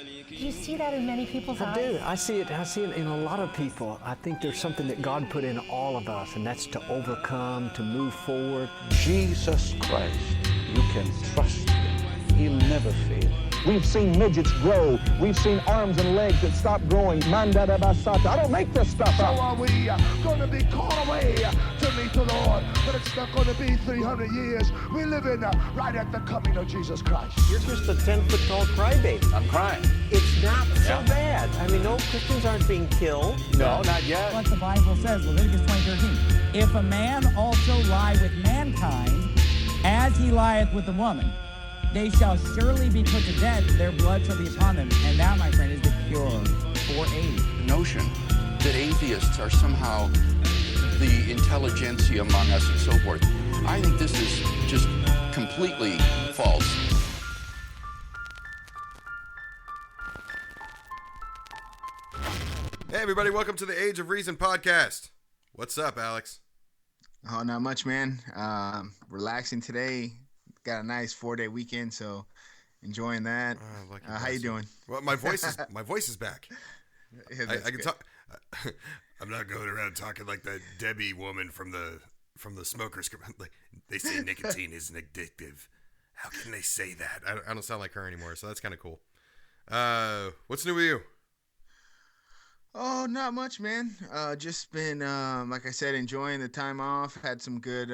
Do you see that in many people's eyes? I do. I see it in a lot of people. I think there's something that God put in all of us, and that's to overcome, to move forward. Jesus Christ, you can trust him. He'll never fail. We've seen midgets grow. We've seen arms and legs that stop growing. Mandada basata. I don't make this stuff up. So are we going to be called away to meet the Lord? But it's not going to be 300 years. We live in right at the coming of Jesus Christ. You're just a 10-foot-tall crybaby. I'm crying. It's not so bad. I mean, no Christians aren't being killed. No, not yet. What the Bible says, Leviticus 20:13. If a man also lie with mankind, as he lieth with the woman, they shall surely be put to death, their blood shall be upon them. And that, my friend, is the cure for AIDS. The notion that atheists are somehow the intelligentsia among us and so forth, I think this is just completely false. Hey everybody, welcome to the Age of Reason podcast. What's up, Alex? Oh, not much, man. Relaxing today. Got a nice 4-day weekend, so enjoying that. How you doing? Well, my voice is back. Yeah, I can talk. I'm not going around talking like that Debbie woman from the smokers. Like, they say nicotine is addictive. How can they say that? I don't sound like her anymore, so that's kind of cool. What's new with you? Oh, not much, man. Just been, like I said, enjoying the time off. Had some good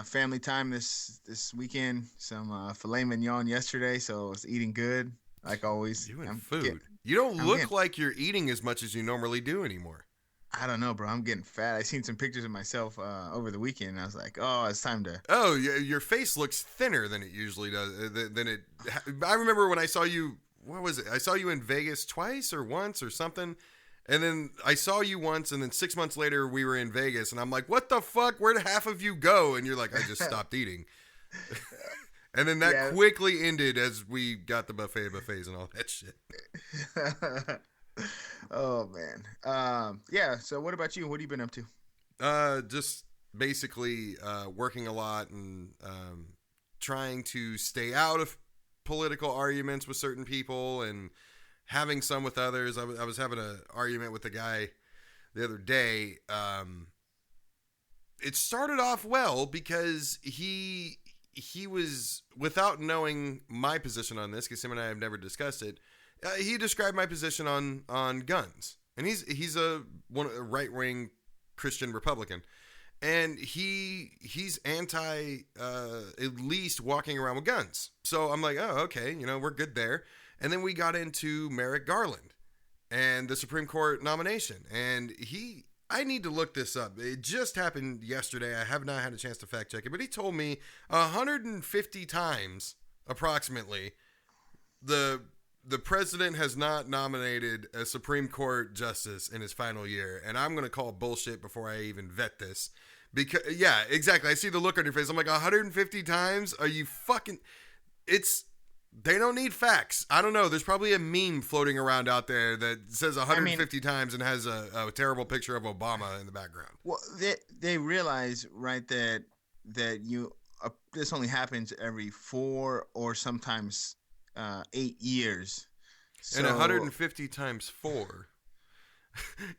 family time this weekend. Some filet mignon yesterday, so I was eating good, like always. You and food. You don't look like you're eating as much as you normally do anymore. I don't know, bro. I'm getting fat. I seen some pictures of myself over the weekend, and I was like, oh, it's time to... Oh, your face looks thinner than it usually does. I remember when I saw you, what was it? I saw you in Vegas twice or once or something. And then I saw you once, and then 6 months later, we were in Vegas, and I'm like, what the fuck? Where'd half of you go? And you're like, I just stopped eating. And then that quickly ended as we got the buffets and all that shit. Oh, man. Yeah, so what about you? What have you been up to? Just basically working a lot and trying to stay out of political arguments with certain people and having some with others. I was having an argument with a guy the other day. It started off well because he was, without knowing my position on this, because him and I have never discussed it, he described my position on guns. And he's a right-wing Christian Republican. And he's anti at least walking around with guns. So I'm like, oh, okay, we're good there. And then we got into Merrick Garland and the Supreme Court nomination. And I need to look this up. It just happened yesterday. I have not had a chance to fact check it, but he told me 150 times approximately the president has not nominated a Supreme Court justice in his final year. And I'm going to call bullshit before I even vet this. Because, yeah, exactly. I see the look on your face. I'm like, 150 times? Are you fucking... They don't need facts. I don't know. There's probably a meme floating around out there that says 150 times and has a terrible picture of Obama in the background. Well, they realize, right, that you this only happens every 4 or sometimes 8 years. So, and 150 times 4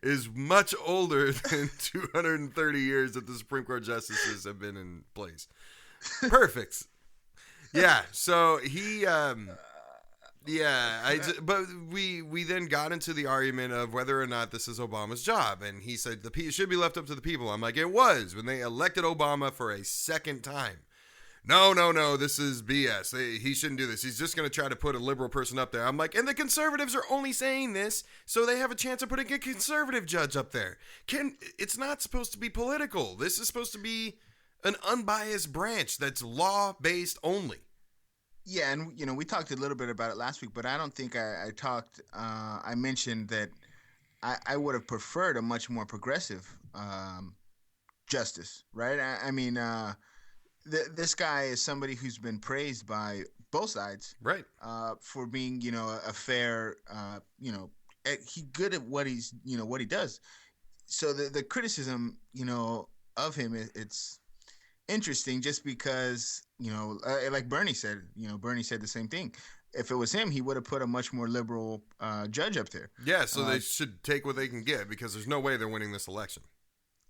is much older than 230 years that the Supreme Court justices have been in place. Perfect. Yeah, so he, but we then got into the argument of whether or not this is Obama's job, and he said it should be left up to the people. I'm like, it was when they elected Obama for a second time. No, this is BS. He shouldn't do this. He's just going to try to put a liberal person up there. I'm like, and the conservatives are only saying this so they have a chance of putting a conservative judge up there. It's not supposed to be political. This is supposed to be an unbiased branch that's law-based only. Yeah, and we talked a little bit about it last week, but I don't think I talked. I mentioned that I would have preferred a much more progressive justice, right? I mean, this guy is somebody who's been praised by both sides, right? For being, a fair, he good at what what he does. So the criticism, of him, it's interesting just because, like Bernie said, Bernie said the same thing. if it was him, he would have put a much more liberal judge up there. Yeah, so they should take what they can get because there's no way they're winning this election.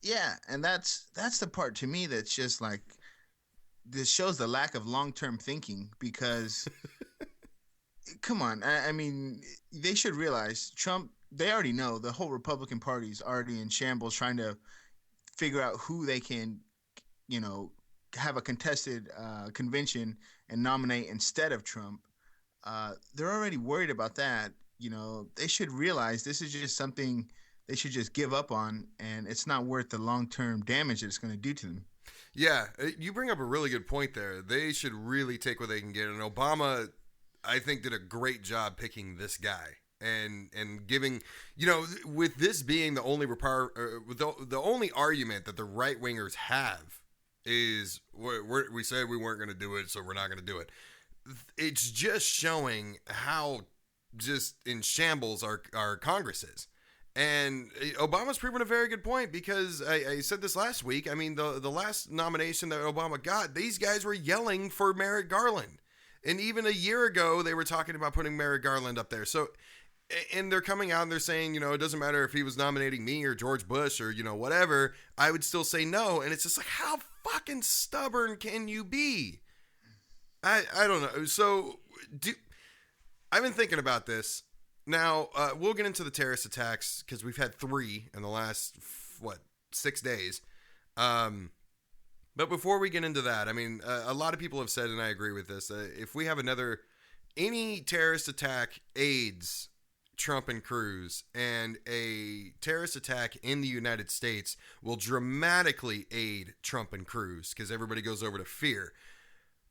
Yeah, and that's the part to me that's just like, this shows the lack of long-term thinking because, come on, I mean, they should realize Trump, they already know the whole Republican Party is already in shambles trying to figure out who they can, have a contested convention and nominate instead of Trump. They're already worried about that. They should realize this is just something they should just give up on, and it's not worth the long-term damage that it's going to do to them. Yeah, you bring up a really good point there. They should really take what they can get. And Obama, I think, did a great job picking this guy and giving, with this being the only the only argument that the right wingers have is we said we weren't going to do it, so we're not going to do it. It's just showing how just in shambles our Congress is. And Obama's proven a very good point because I said this last week. I mean, the last nomination that Obama got, these guys were yelling for Merrick Garland. And even a year ago, they were talking about putting Merrick Garland up there. So, and they're coming out and they're saying, it doesn't matter if he was nominating me or George Bush or, whatever, I would still say no. And it's just like, how fucking stubborn can you be? I don't know. So, I've been thinking about this. Now, we'll get into the terrorist attacks because we've had 3 in the last, 6 days. But before we get into that, I mean, a lot of people have said, and I agree with this, if we have any terrorist attack aids Trump and Cruz, and a terrorist attack in the United States will dramatically aid Trump and Cruz because everybody goes over to fear.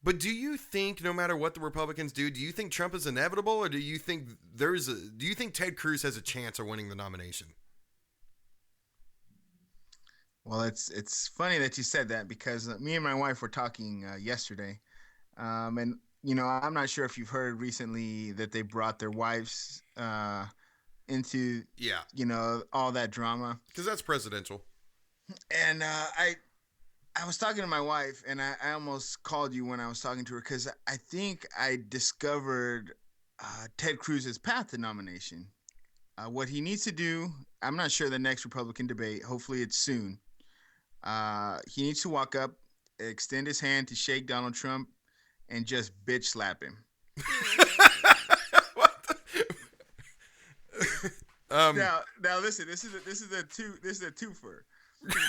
But do you think, no matter what the Republicans do you think Trump is inevitable, or do you think Ted Cruz has a chance of winning the nomination? Well, it's funny that you said that because me and my wife were talking yesterday, and I'm not sure if you've heard recently that they brought their wives into all that drama because that's presidential. And I was talking to my wife, and I almost called you when I was talking to her because I think I discovered Ted Cruz's path to nomination. What he needs to do, I'm not sure the next Republican debate, hopefully it's soon. He needs to walk up, extend his hand to shake Donald Trump, and just bitch slap him. Now listen, this is a twofer.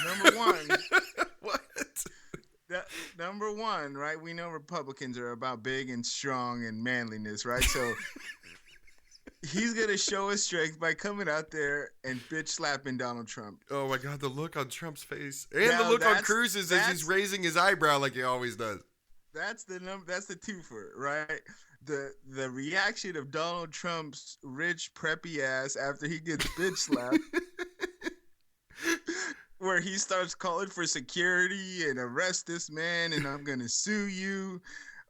Number one. What? Number one, right? We know Republicans are about big and strong and manliness, right? So he's gonna show his strength by coming out there and bitch slapping Donald Trump. Oh my God, the look on Trump's face and the look on Cruz's as he's raising his eyebrow like he always does. That's the twofer, right? The reaction of Donald Trump's rich preppy ass after he gets bitch slapped. Where he starts calling for security and arrest this man and I'm going to sue you.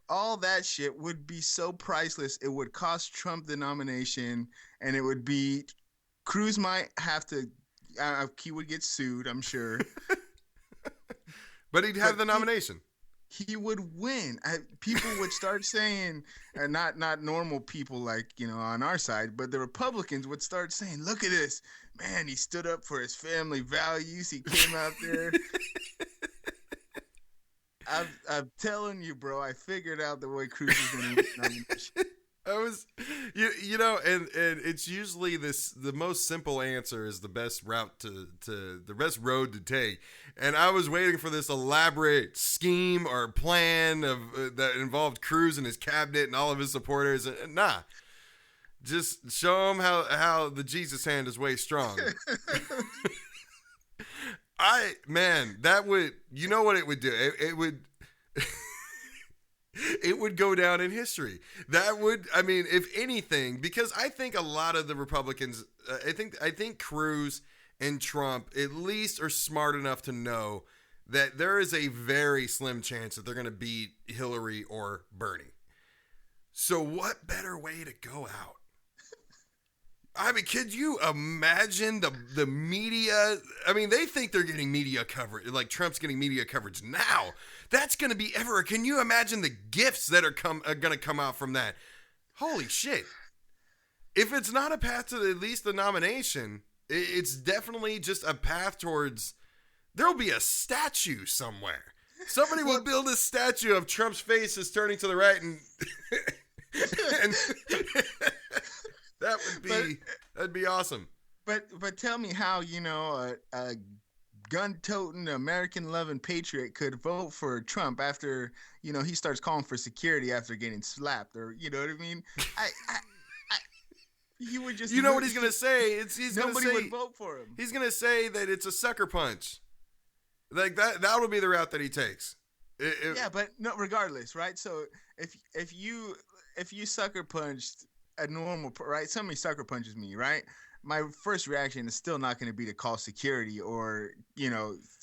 All that shit would be so priceless. It would cost Trump the nomination, and it would be Cruz might have to he would get sued, I'm sure. But he'd have the nomination. He would win. People would start saying, not normal people like, on our side, but the Republicans would start saying, look at this. Man, he stood up for his family values. He came out there. I'm telling you, bro, I figured out the way Cruz is going to win nomination. And it's usually the most simple answer is the best route to the best road to take. And I was waiting for this elaborate scheme or plan that involved Cruz and his cabinet and all of his supporters. And nah, just show them how the Jesus hand is way strong. That would, what it would do? It would. It would go down in history. That would, if anything, because I think a lot of the Republicans, I think Cruz and Trump at least are smart enough to know that there is a very slim chance that they're going to beat Hillary or Bernie. So what better way to go out? Could you imagine the media? They think they're getting media coverage, like Trump's getting media coverage now. That's going to be everywhere. Can you imagine the gifts that are going to come out from that? Holy shit. If it's not a path to at least the nomination, it's definitely just a path towards, there'll be a statue somewhere. Somebody will build a statue of Trump's face is turning to the right and, and that'd be awesome. But tell me how, a gun-toting, American-loving patriot could vote for Trump after, he starts calling for security after getting slapped, or, you know what I mean? He would just. You know what he's gonna say? Nobody would vote for him. He's gonna say that it's a sucker punch. Like that'll be the route that he takes. Yeah, but no, regardless, right? So if you sucker punched a normal, right? Somebody sucker punches me, right? My first reaction is still not going to be to call security or,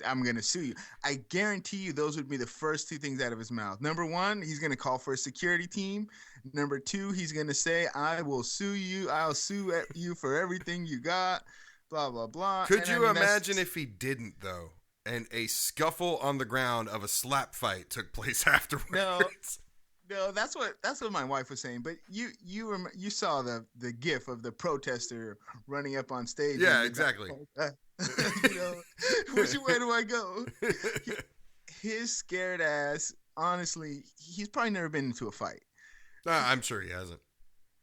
I'm going to sue you. I guarantee you those would be the first two things out of his mouth. Number one, he's going to call for a security team. Number two, he's going to say, I will sue you. I'll sue at you for everything you got, blah, blah, blah. Could you imagine if he didn't, though, and a scuffle on the ground of a slap fight took place afterwards? No, that's what my wife was saying. But you saw the gif of the protester running up on stage. Yeah, exactly. Which way do I go? His scared ass. Honestly, he's probably never been into a fight. I'm sure he hasn't.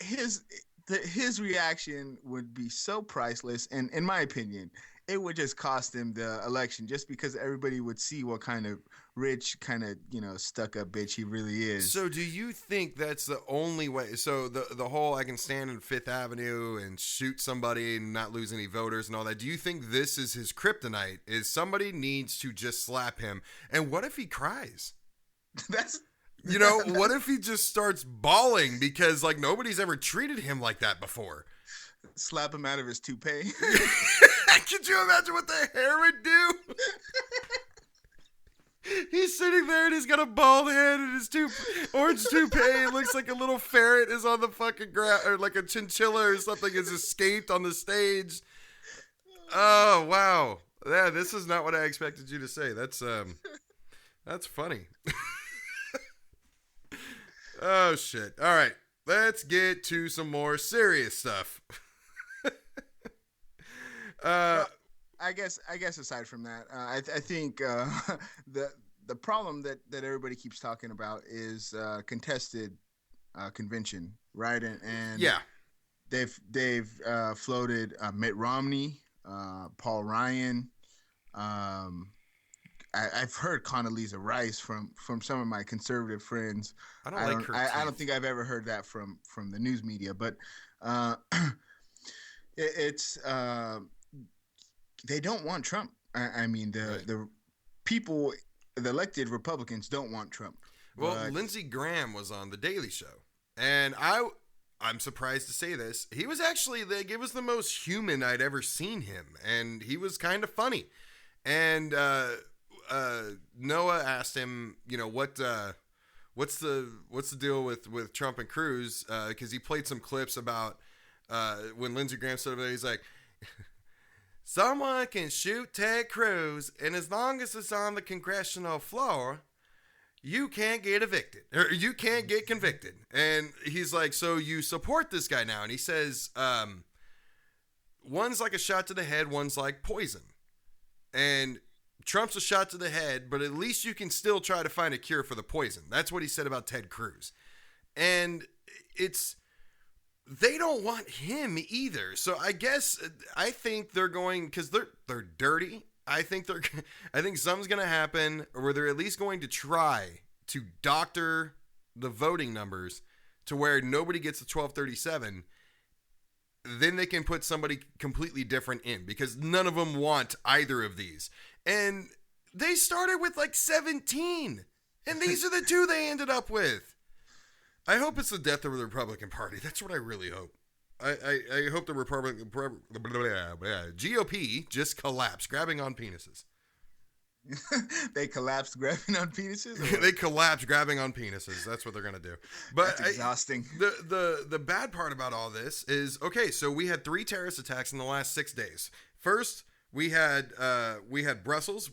His reaction would be so priceless, and in my opinion, it would just cost him the election, just because everybody would see what kind of rich, stuck-up bitch he really is. So do you think that's the only way? So the whole I can stand in Fifth Avenue and shoot somebody and not lose any voters and all that, do you think this is his kryptonite? Is somebody needs to just slap him? And what if he cries? What if he just starts bawling because nobody's ever treated him like that before? Slap him out of his toupee. Could you imagine what the hair would do? He's sitting there and he's got a bald head and his orange toupee. It looks like a little ferret is on the fucking ground, or like a chinchilla or something has escaped on the stage. Oh, wow. Yeah, this is not what I expected you to say. That's funny. Oh, shit. All right. Let's get to some more serious stuff. I guess aside from that, I think the problem that everybody keeps talking about is contested convention, right? And yeah, they've floated Mitt Romney, Paul Ryan. I've heard Condoleezza Rice from some of my conservative friends. I don't think I've ever heard that from the news media, but it's they don't want Trump. I mean, the people, the elected Republicans don't want Trump. Well, Lindsey Graham was on The Daily Show, and I'm surprised to say this. He was actually, it was the most human I'd ever seen him, and he was kind of funny. And Noah asked him, what's the deal with Trump and Cruz? Because he played some clips about when Lindsey Graham stood over there. He's like, someone can shoot Ted Cruz, and as long as it's on the congressional floor, you can't get evicted, or you can't get convicted. And he's like, so you support this guy now? And he says, one's like a shot to the head, one's like poison. And Trump's a shot to the head, but at least you can still try to find a cure for the poison. That's what he said about Ted Cruz. And they don't want him either. So I think they're going, because they're dirty. I think something's going to happen where they're at least going to try to doctor the voting numbers to where nobody gets to 1237. Then they can put somebody completely different in, because none of them want either of these. And they started with 17, and these are the two they ended up with. I hope it's the death of the Republican Party. That's what I really hope. I hope the GOP just collapsed, grabbing on penises. They collapsed grabbing on penises? They collapsed grabbing on penises. That's what they're going to do. But that's exhausting. The bad part about all this is, okay, so we had 3 terrorist attacks in the last 6 days. First, we had Brussels.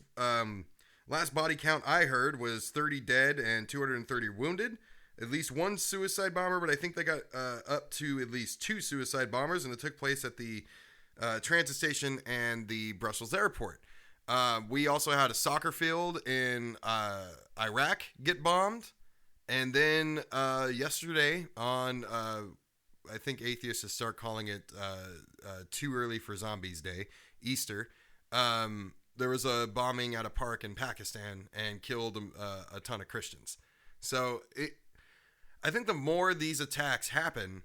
Last body count I heard was 30 dead and 230 wounded. at least one suicide bomber, but I think they got up to at least 2 suicide bombers, and it took place at the transit station and the Brussels airport. We also had a soccer field in Iraq get bombed. And then yesterday on, I think atheists start calling it Too Early for Zombies Day, Easter, there was a bombing at a park in Pakistan and killed a ton of Christians. So I think the more these attacks happen,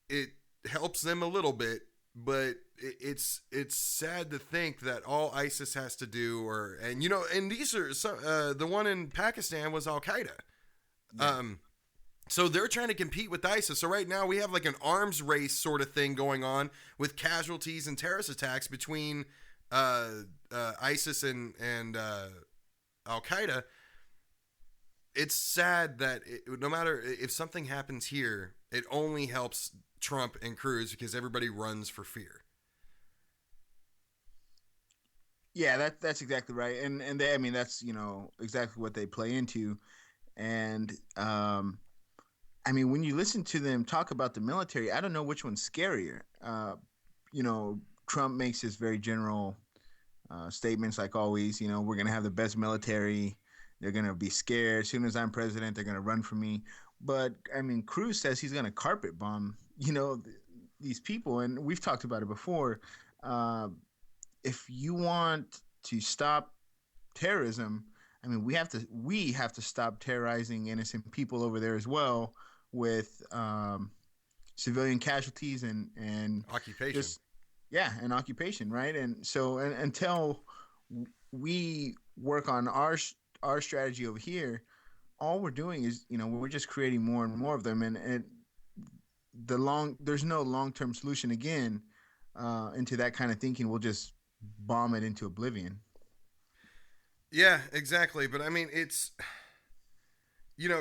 it helps them a little bit, but it's sad to think that all ISIS has to do, and these are the one in Pakistan was Al Qaeda. Yeah. So they're trying to compete with ISIS. So right now we have like an arms race sort of thing going on with casualties and terrorist attacks between ISIS and Al Qaeda. It's sad that no matter if something happens here, it only helps Trump and Cruz because everybody runs for fear. Yeah, that's exactly right, and they, I mean, that's exactly what they play into, and I mean, when you listen to them talk about the military, I don't know which one's scarier. Trump makes his very general statements, like always. We're gonna have the best military. They're gonna be scared. As soon as I'm president, they're gonna run from me. But I mean, Cruz says he's gonna carpet bomb, these people, and we've talked about it before. If you want to stop terrorism, I mean, we have to stop terrorizing innocent people over there as well, with civilian casualties and occupation. And occupation, right? And so, and until we work on our strategy over here, all we're doing is, we're just creating more and more of them, and there's no long-term solution again into that kind of thinking. We'll just bomb it into oblivion. Yeah, exactly. But I mean, it's,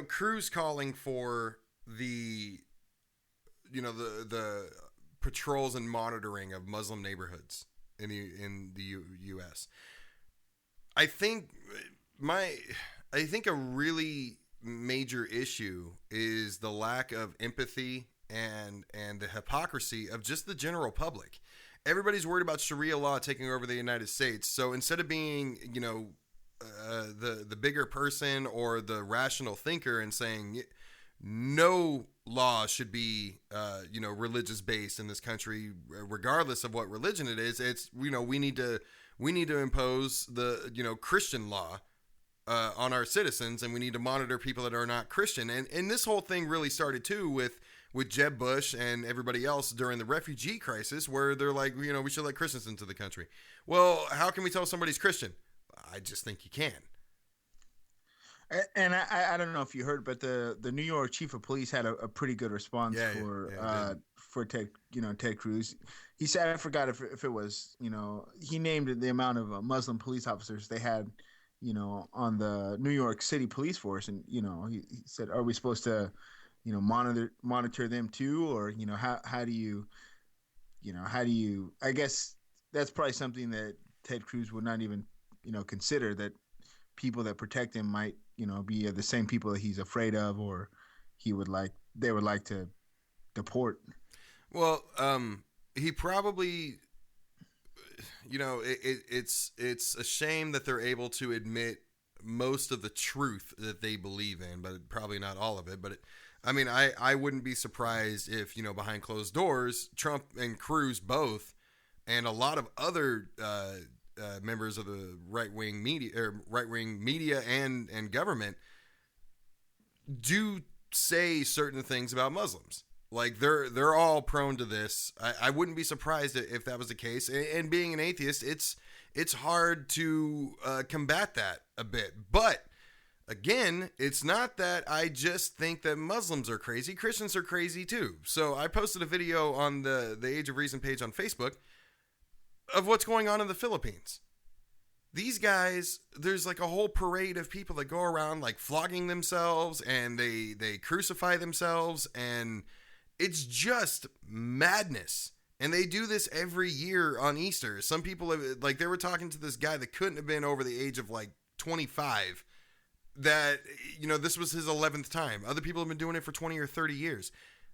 Cruz calling for the patrols and monitoring of Muslim neighborhoods in the U.S. I think a really major issue is the lack of empathy and the hypocrisy of just the general public. Everybody's worried about Sharia law taking over the United States. So instead of being, the bigger person or the rational thinker and saying no law should be, religious based in this country, regardless of what religion it is, it's, we need to impose the, Christian law on our citizens, and we need to monitor people that are not Christian. And this whole thing really started too with Jeb Bush and everybody else during the refugee crisis, where they're like, we should let Christians into the country. Well, how can we tell somebody's Christian? I just think you can. And I don't know if you heard, but the New York chief of police had a pretty good response for Ted Cruz. He said, I forgot if it was, he named the amount of Muslim police officers they had, on the New York City police force. And, he said, are we supposed to, monitor them too? Or, how do you, I guess that's probably something that Ted Cruz would not even, consider, that people that protect him might, be the same people that he's afraid of, or they would like to deport. Well, he probably, it's a shame that they're able to admit most of the truth that they believe in, but probably not all of it. But I wouldn't be surprised if, behind closed doors, Trump and Cruz both, and a lot of other members of the right-wing media and government do say certain things about Muslims. Like they're all prone to this. I wouldn't be surprised if that was the case. And being an atheist, it's hard to combat that a bit. But again, it's not that I just think that Muslims are crazy. Christians are crazy too. So I posted a video on the Age of Reason page on Facebook of what's going on in the Philippines. These guys, there's like a whole parade of people that go around like flogging themselves, and they crucify themselves, and it's just madness. And they do this every year on Easter. Some people have, like, they were talking to this guy that couldn't have been over the age of like 25, that, this was his 11th time. Other people have been doing it for 20 or 30 years.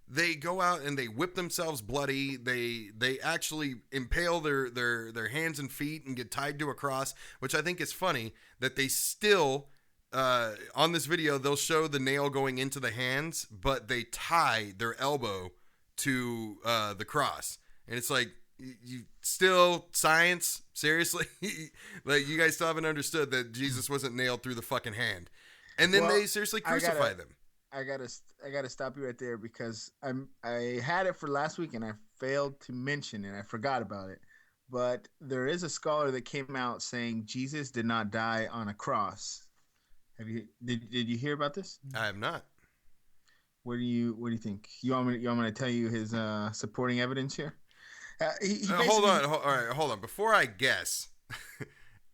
They go out and they whip themselves bloody. They actually impale their hands and feet and get tied to a cross, which I think is funny that they still, on this video, they'll show the nail going into the hands, but they tie their elbow to the cross. And it's like, you still, science? Seriously? Like, you guys still haven't understood that Jesus wasn't nailed through the fucking hand. And then they seriously crucify them. I gotta stop you right there because I had it for last week and I failed to mention it. I forgot about it. But there is a scholar that came out saying Jesus did not die on a cross. Did you hear about this? I have not. What do you think? You want me to tell you his supporting evidence here? Hold on. Before I guess,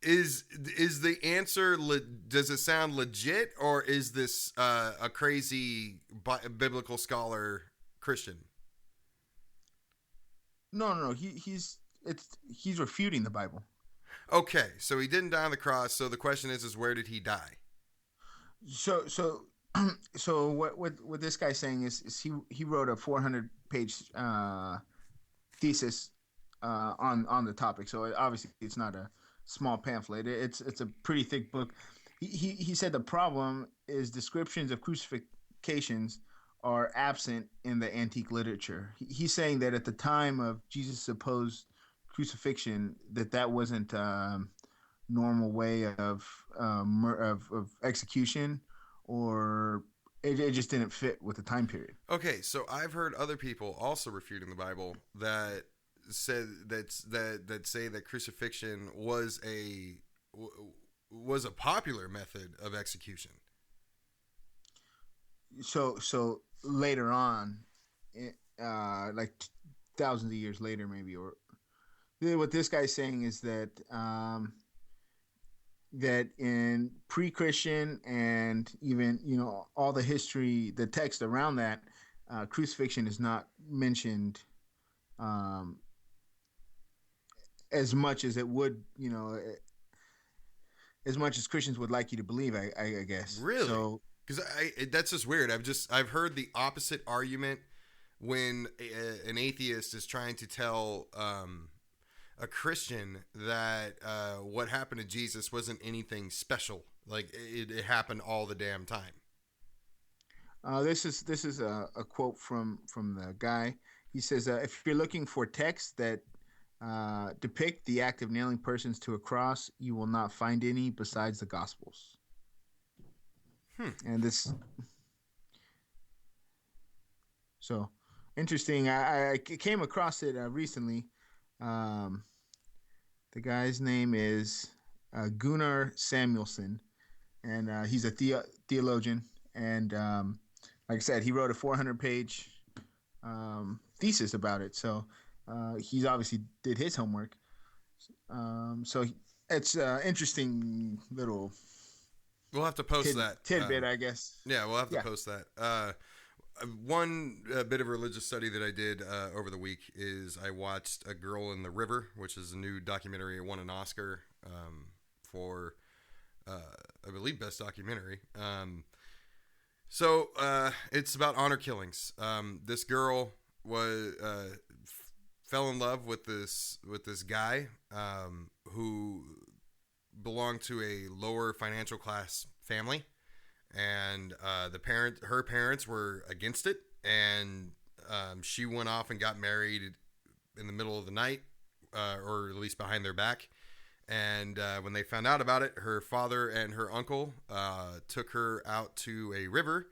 is the answer does it sound legit, or is this a crazy biblical scholar Christian? No. He's refuting the Bible. Okay, so he didn't die on the cross. So the question is where did he die? So what this guy's saying is he wrote a 400-page thesis on the topic. So obviously it's not a small pamphlet. It's a pretty thick book. He said the problem is descriptions of crucifixions are absent in the antique literature. He's saying that at the time of Jesus' supposed crucifixion, that wasn't normal way of execution, or it just didn't fit with the time period. Okay, so I've heard other people also refuting the Bible that said that say that crucifixion was a popular method of execution. So later on, like thousands of years later, maybe, or what this guy's saying is that that in pre-Christian and even all the history, the text around that, crucifixion is not mentioned as much as it would, as much as Christians would like you to believe, I guess. Really? So, because that's just weird. I've heard the opposite argument when an atheist is trying to tell a Christian that what happened to Jesus wasn't anything special. Like it happened all the damn time. This is a quote from the guy. He says, if you're looking for texts that depict the act of nailing persons to a cross, you will not find any besides the Gospels. And this, so interesting. I came across it recently. The guy's name is Gunnar Samuelson, and he's a theologian. And like I said, he wrote a 400-page thesis about it. So he's obviously did his homework. So it's an interesting little. We'll have to post that tidbit, I guess. Yeah, we'll have to post that. One bit of religious study that I did over the week is I watched A Girl in the River, which is a new documentary. It won an Oscar for, I believe, Best Documentary. So it's about honor killings. This girl fell in love with this guy who belonged to a lower financial class family. And her parents were against it, and she went off and got married in the middle of the night, or at least behind their back. And when they found out about it, her father and her uncle took her out to a river,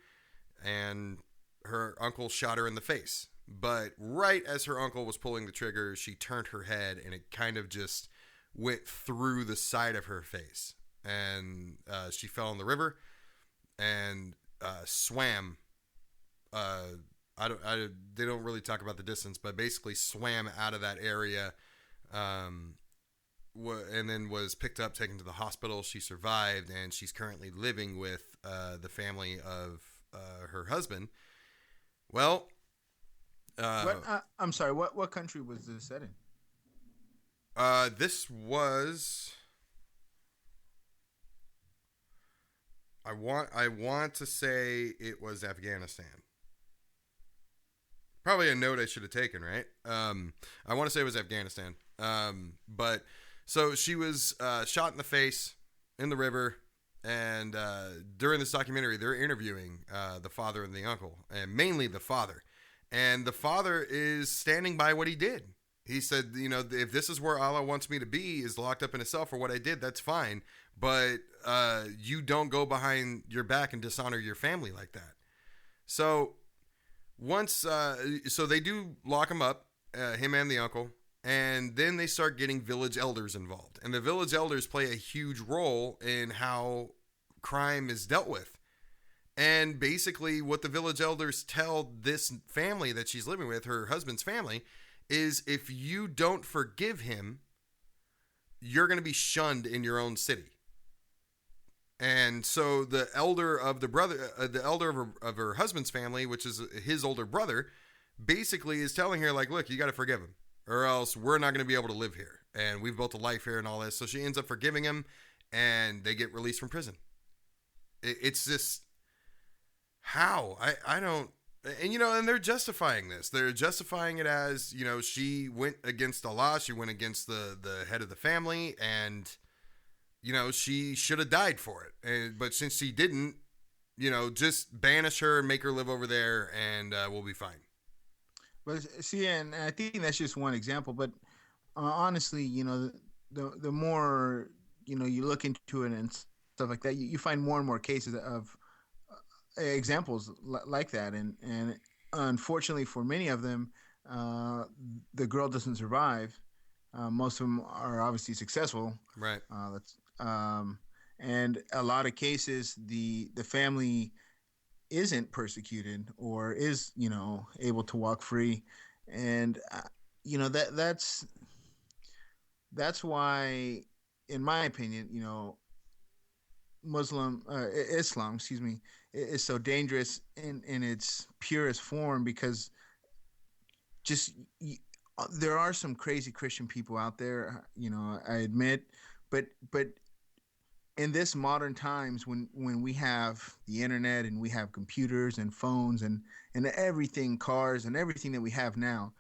and her uncle shot her in the face. But right as her uncle was pulling the trigger, she turned her head, and it kind of just went through the side of her face, and she fell in the river. And swam. They don't really talk about the distance, but basically swam out of that area, and then was picked up, taken to the hospital. She survived, and she's currently living with the family of her husband. Well, I'm sorry. What country was this set in? This was. I want to say it was Afghanistan. Probably a note I should have taken, right? I want to say it was Afghanistan. But so she was shot in the face in the river, and during this documentary, they're interviewing the father and the uncle, and mainly the father. And the father is standing by what he did. He said, you know, if this is where Allah wants me to be, is locked up in a cell for what I did, that's fine. But you don't go behind your back and dishonor your family like that. So so they do lock him up, him and the uncle, and then they start getting village elders involved. And the village elders play a huge role in how crime is dealt with. And basically what the village elders tell this family that she's living with, her husband's family, is if you don't forgive him, you're going to be shunned in your own city. And so the elder of of her husband's family, which is his older brother, basically is telling her, like, look, you got to forgive him or else we're not going to be able to live here. And we've built a life here and all this. So she ends up forgiving him and they get released from prison. It's just how I don't, and you know, and they're justifying this. They're justifying it as, you know, she went against Allah. She went against the head of the family, and you know, she should have died for it. But since she didn't, you know, just banish her and make her live over there, and we'll be fine. But see, and I think that's just one example. But honestly, you know, the more, you know, you look into it and stuff like that, you find more and more cases of examples like that. And unfortunately for many of them, the girl doesn't survive. Most of them are obviously successful. Right. And a lot of cases, the family isn't persecuted or is, you know, able to walk free. And, you know, that's why, in my opinion, you know, Islam, is so dangerous in its purest form, because there are some crazy Christian people out there, you know, I admit, but in this modern times, when we have the internet and we have computers and phones and everything, cars and everything that we have now,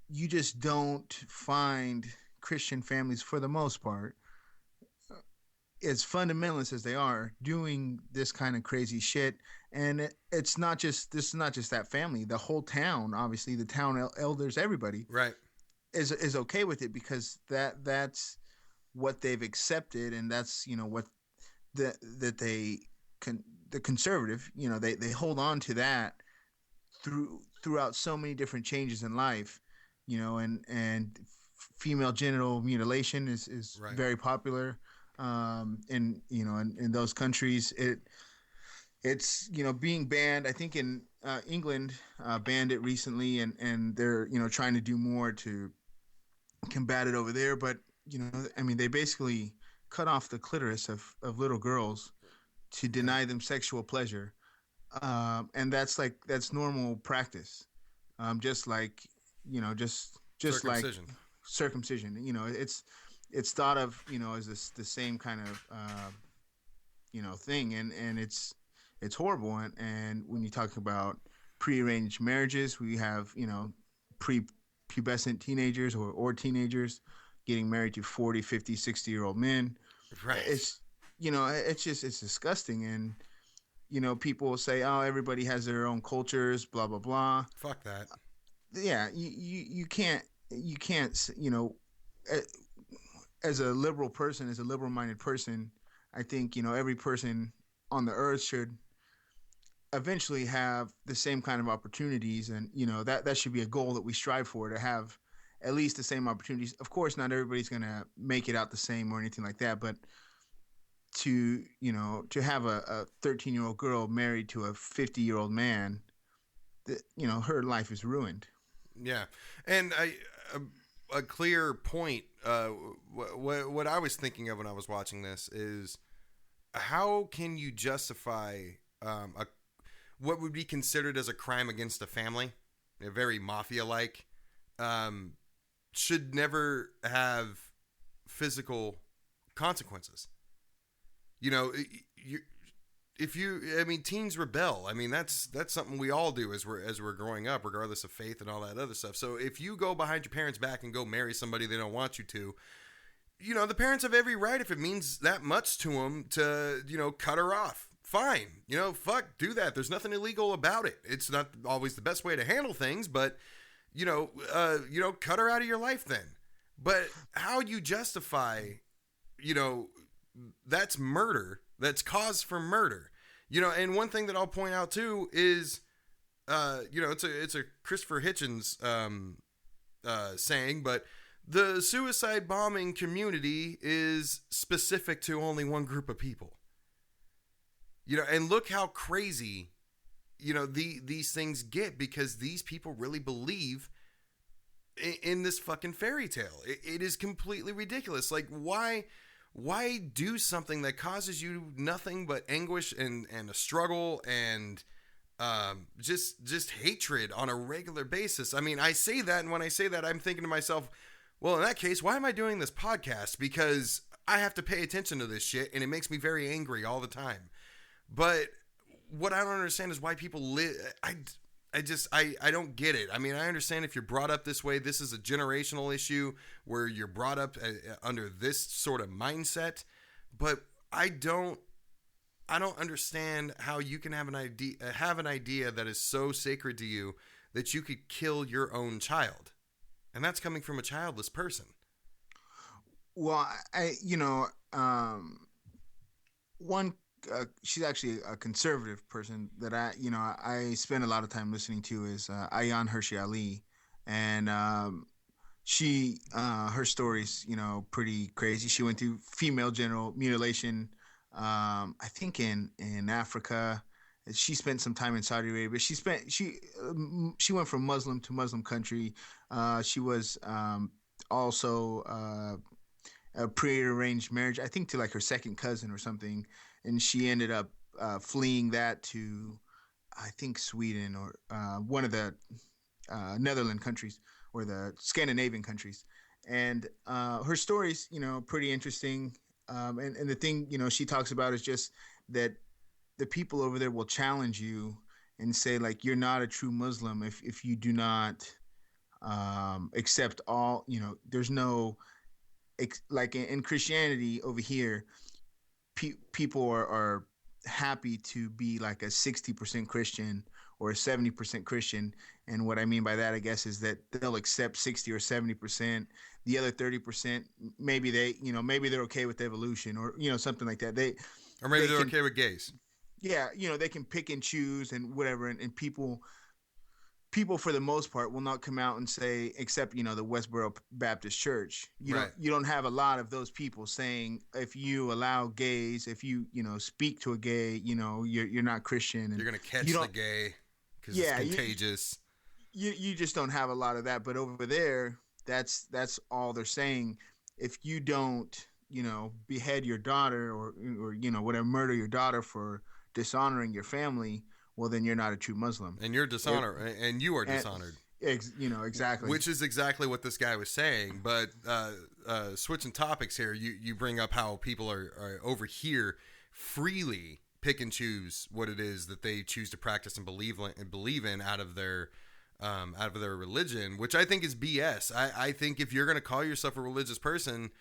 you just don't find Christian families, for the most part, as fundamentalist as they are, doing this kind of crazy shit. And this is not just that family. The whole town, obviously, the town elders, everybody, right, is okay with it, because that's what they've accepted, and that's, you know, what the conservative, you know, they hold on to that throughout so many different changes in life, you know, and female genital mutilation is right, very popular. In, you know, in those countries, it's, you know, being banned. I think in England banned it recently, and they're, you know, trying to do more to combat it over there. But, you know, I mean, they basically cut off the clitoris of little girls to deny them sexual pleasure, and that's normal practice, just like, you know, just like circumcision. You know, it's thought of, you know, as the same kind of, you know, thing. And it's horrible. And when you talk about prearranged marriages, we have, you know, prepubescent teenagers or teenagers getting married to 40, 50, 60-year-old men. Right. It's, you know, it's disgusting. And, you know, people will say, oh, everybody has their own cultures, blah, blah, blah. Fuck that. Yeah. You can't, you know, as a liberal person, as a liberal-minded person, I think, you know, every person on the earth should eventually have the same kind of opportunities. And, you know, that should be a goal that we strive for, to have at least the same opportunities. Of course, not everybody's going to make it out the same or anything like that, but to, you know, to have a 13-year-old girl married to a 50-year-old man, you know, her life is ruined. Yeah. And a clear point, what I was thinking of when I was watching this is, how can you justify what would be considered as a crime against a family, a very mafia-like, should never have physical consequences? You know, teens rebel. I mean, that's something we all do as we're growing up, regardless of faith and all that other stuff. So if you go behind your parents' back and go marry somebody they don't want you to, the parents have every right, if it means that much to them, to, cut her off. Fine. Fuck, do that. There's nothing illegal about it. It's not always the best way to handle things, but, cut her out of your life then. But how you justify, that's murder. That's cause for murder. And one thing that I'll point out too is, it's a Christopher Hitchens saying, but the suicide bombing community is specific to only one group of people. And look how crazy, these things get, because these people really believe in this fucking fairy tale. It is completely ridiculous. Like, why do something that causes you nothing but anguish and a struggle and just hatred on a regular basis? I mean, I say that, and when I say that, I'm thinking to myself, well, in that case, why am I doing this podcast? Because I have to pay attention to this shit, and it makes me very angry all the time. But what I don't understand is why people live. I don't get it. I mean, I understand if you're brought up this way, this is a generational issue where you're brought up under this sort of mindset, but I don't understand how you can have an idea that is so sacred to you that you could kill your own child. And that's coming from a childless person. Well, she's actually a conservative person that I spend a lot of time listening to is Ayaan Hirsi Ali, and she her story's pretty crazy. She went through female genital mutilation, I think in Africa. She spent some time in Saudi Arabia. She went from Muslim to Muslim country. She was also a prearranged marriage, I think, to like her second cousin or something. And she ended up fleeing that to, I think, Sweden or one of the Netherlands countries or the Scandinavian countries. And her story's, pretty interesting. And the thing, she talks about is just that the people over there will challenge you and say, like, you're not a true Muslim if you do not accept all, there's no, like in Christianity over here, people are happy to be like a 60% Christian or a 70% Christian. And what I mean by that, I guess, is that they'll accept 60 or 70%. The other 30%, maybe they're okay with evolution or, something like that. Or maybe they're okay with gays. Yeah. They can pick and choose and whatever. And people for the most part will not come out and say, except, the Westboro Baptist Church, you don't have a lot of those people saying, if you allow gays, if you, speak to a gay, you're not Christian. And you're going to catch the gay because it's contagious. You just don't have a lot of that. But over there, that's all they're saying. If you don't, behead your daughter or whatever, murder your daughter for dishonoring your family, well, then you're not a true Muslim. And you're dishonored, and you are dishonored. Exactly. Which is exactly what this guy was saying. But switching topics here, you bring up how people are over here freely pick and choose what it is that they choose to practice and believe in out of their religion, which I think is BS. I think if you're going to call yourself a religious person,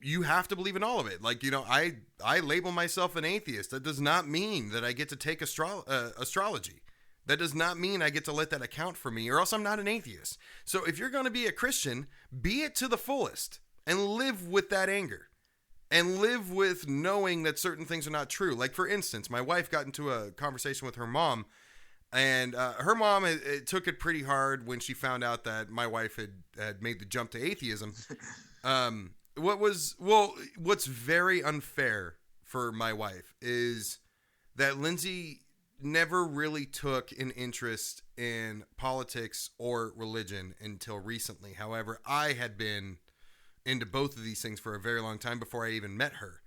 you have to believe in all of it. Like, I label myself an atheist. That does not mean that I get to take astrology. That does not mean I get to let that account for me, or else I'm not an atheist. So if you're going to be a Christian, be it to the fullest and live with that anger and live with knowing that certain things are not true. Like, for instance, my wife got into a conversation with her mom, and her mom it took it pretty hard when she found out that my wife had made the jump to atheism. What's very unfair for my wife is that Lindsay never really took an interest in politics or religion until recently. However, I had been into both of these things for a very long time before I even met her.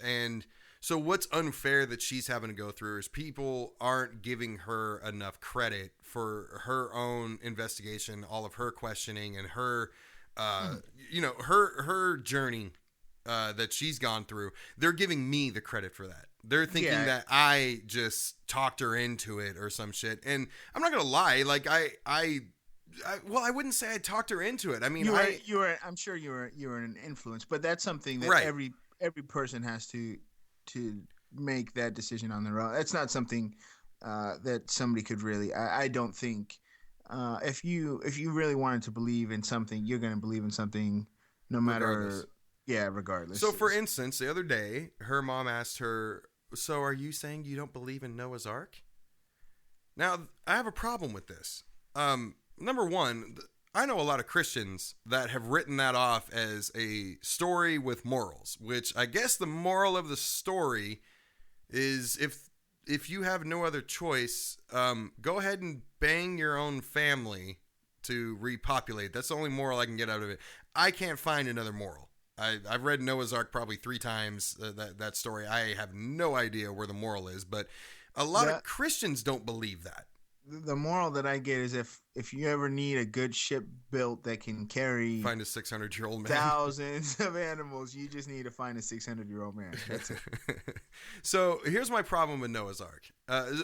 And so what's unfair that she's having to go through is people aren't giving her enough credit for her own investigation, all of her questioning, and her her journey that she's gone through, they're giving me the credit for that. They're thinking Yeah. that I just talked her into it or some shit. And I'm not gonna lie, like I wouldn't say I talked her into it. I mean, I'm sure you were an influence, but that's something that Right. every person has to make that decision on their own. That's not something that somebody could really. I don't think if you really wanted to believe in something, you're going to believe in something, no matter. Regardless. Yeah, regardless. So, for instance, the other day, her mom asked her, "So, are you saying you don't believe in Noah's Ark?" Now, I have a problem with this. Number one, I know a lot of Christians that have written that off as a story with morals, which I guess the moral of the story is if you have no other choice, go ahead and bang your own family to repopulate. That's the only moral I can get out of it. I can't find another moral. I've read Noah's Ark probably 3 times, that story. I have no idea where the moral is, but a lot of Christians don't believe that. The moral that I get is if you ever need a good ship built that can carry Find a 600-year-old man. thousands of animals, you just need to find a 600-year-old man. That's it. So here's my problem with Noah's Ark.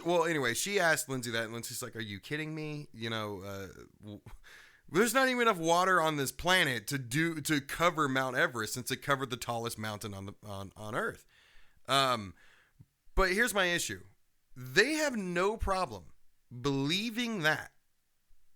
Well, anyway, she asked Lindsay that, and Lindsay's like, "Are you kidding me? You know, there's not even enough water on this planet to cover Mount Everest, since it covered the tallest mountain on Earth." But here's my issue: they have no problem believing that,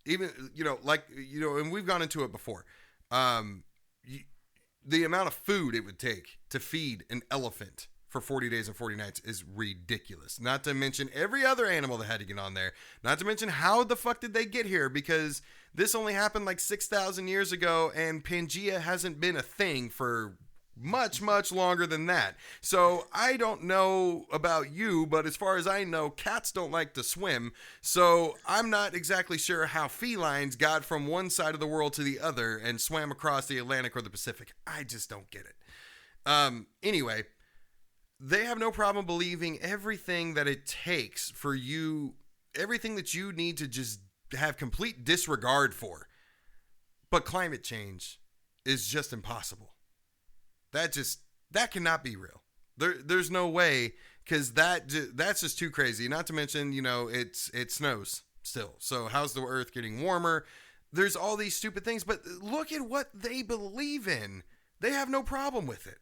even and we've gone into it before. The amount of food it would take to feed an elephant for 40 days and 40 nights is ridiculous. Not to mention every other animal that had to get on there. Not to mention how the fuck did they get here? Because this only happened like 6,000 years ago, and Pangea hasn't been a thing for much, much longer than that. So I don't know about you, but as far as I know, cats don't like to swim. So I'm not exactly sure how felines got from one side of the world to the other and swam across the Atlantic or the Pacific. I just don't get it. Anyway, they have no problem believing everything that it takes for you, everything that you need to just have complete disregard for. But climate change is just impossible. That cannot be real. There's no way, because that's just too crazy. Not to mention, it snows still. So how's the Earth getting warmer? There's all these stupid things, but look at what they believe in. They have no problem with it.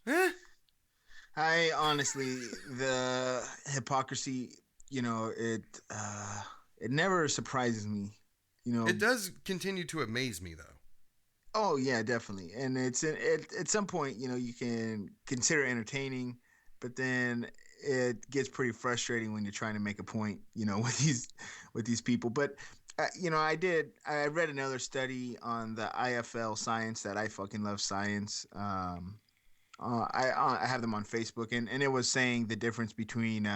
Huh? I honestly, the hypocrisy, it never surprises me. It does continue to amaze me, though. Oh yeah, definitely. And it's at some point, you can consider entertaining, but then it gets pretty frustrating when you're trying to make a point, with these people. But I read another study on the IFL Science, that I fucking love science. I have them on Facebook, and it was saying the difference between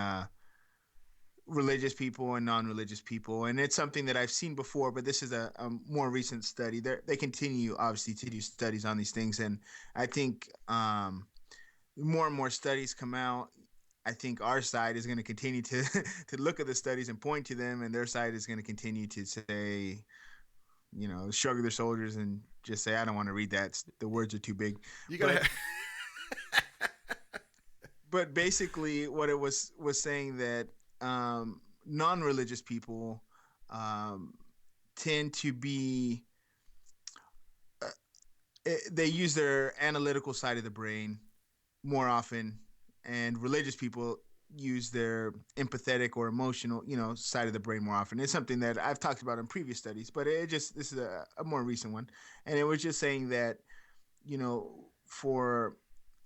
religious people and non-religious people, and it's something that I've seen before, but this is a more recent study. They continue obviously to do studies on these things, and I think more and more studies come out. I think our side is going to continue to look at the studies and point to them, and their side is going to continue to say, shrug their shoulders and just say, "I don't want to read that. The words are too big." You gotta. But basically, what it was saying that non-religious people tend to be they use their analytical side of the brain more often, and religious people use their empathetic or emotional side of the brain more often. It's something that I've talked about in previous studies, but this is a more recent one, and it was just saying that for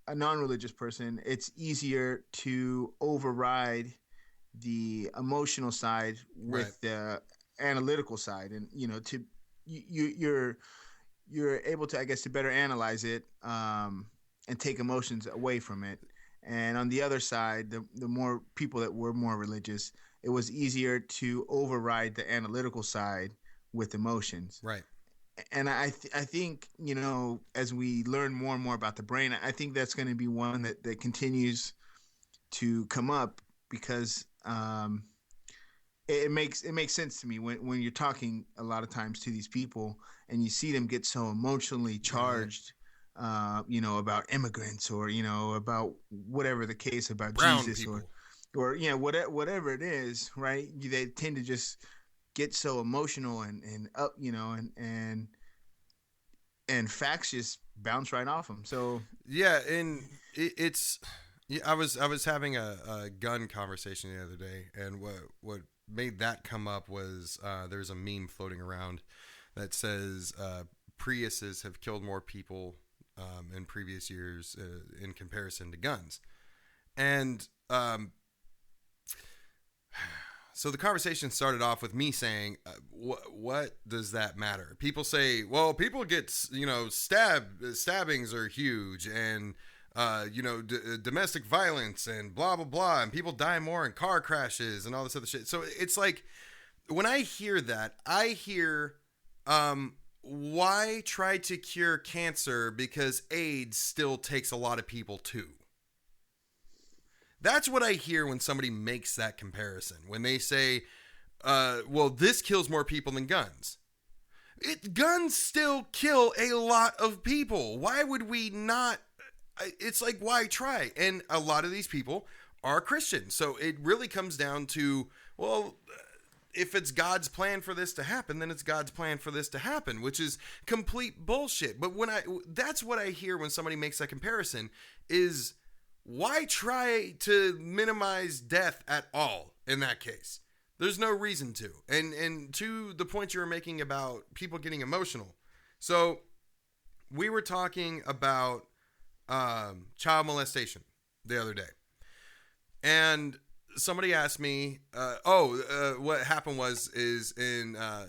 a non-religious person, it's easier to override the emotional side with the analytical side, and you're able to, I guess, to better analyze it and take emotions away from it. And on the other side, the more people that were more religious, it was easier to override the analytical side with emotions. Right. And I think, as we learn more and more about the brain, I think that's going to be one that continues to come up, because it makes sense to me when you're talking a lot of times to these people and you see them get so emotionally charged, about immigrants or about whatever the case about Brown Jesus people. or whatever it is, right? They tend to just get so emotional and up, and facts just bounce right off them. So yeah, and it's I was having a gun conversation the other day, and what made that come up was there's a meme floating around that says Priuses have killed more people in previous years in comparison to guns, and so the conversation started off with me saying, what does that matter? People say, well, people get, stabbings are huge, and, domestic violence and blah, blah, blah. And people die more in car crashes and all this other shit. So it's like, when I hear that, I hear, why try to cure cancer because AIDS still takes a lot of people too? That's what I hear when somebody makes that comparison. When they say, well, this kills more people than guns. Guns still kill a lot of people. Why would we not? It's like, why try? And a lot of these people are Christians. So it really comes down to, well, if it's God's plan for this to happen, then it's God's plan for this to happen, which is complete bullshit. But that's what I hear when somebody makes that comparison is, why try to minimize death at all in that case? There's no reason to. And to the point you were making about people getting emotional. So we were talking about child molestation the other day. And somebody asked me, what happened is in, I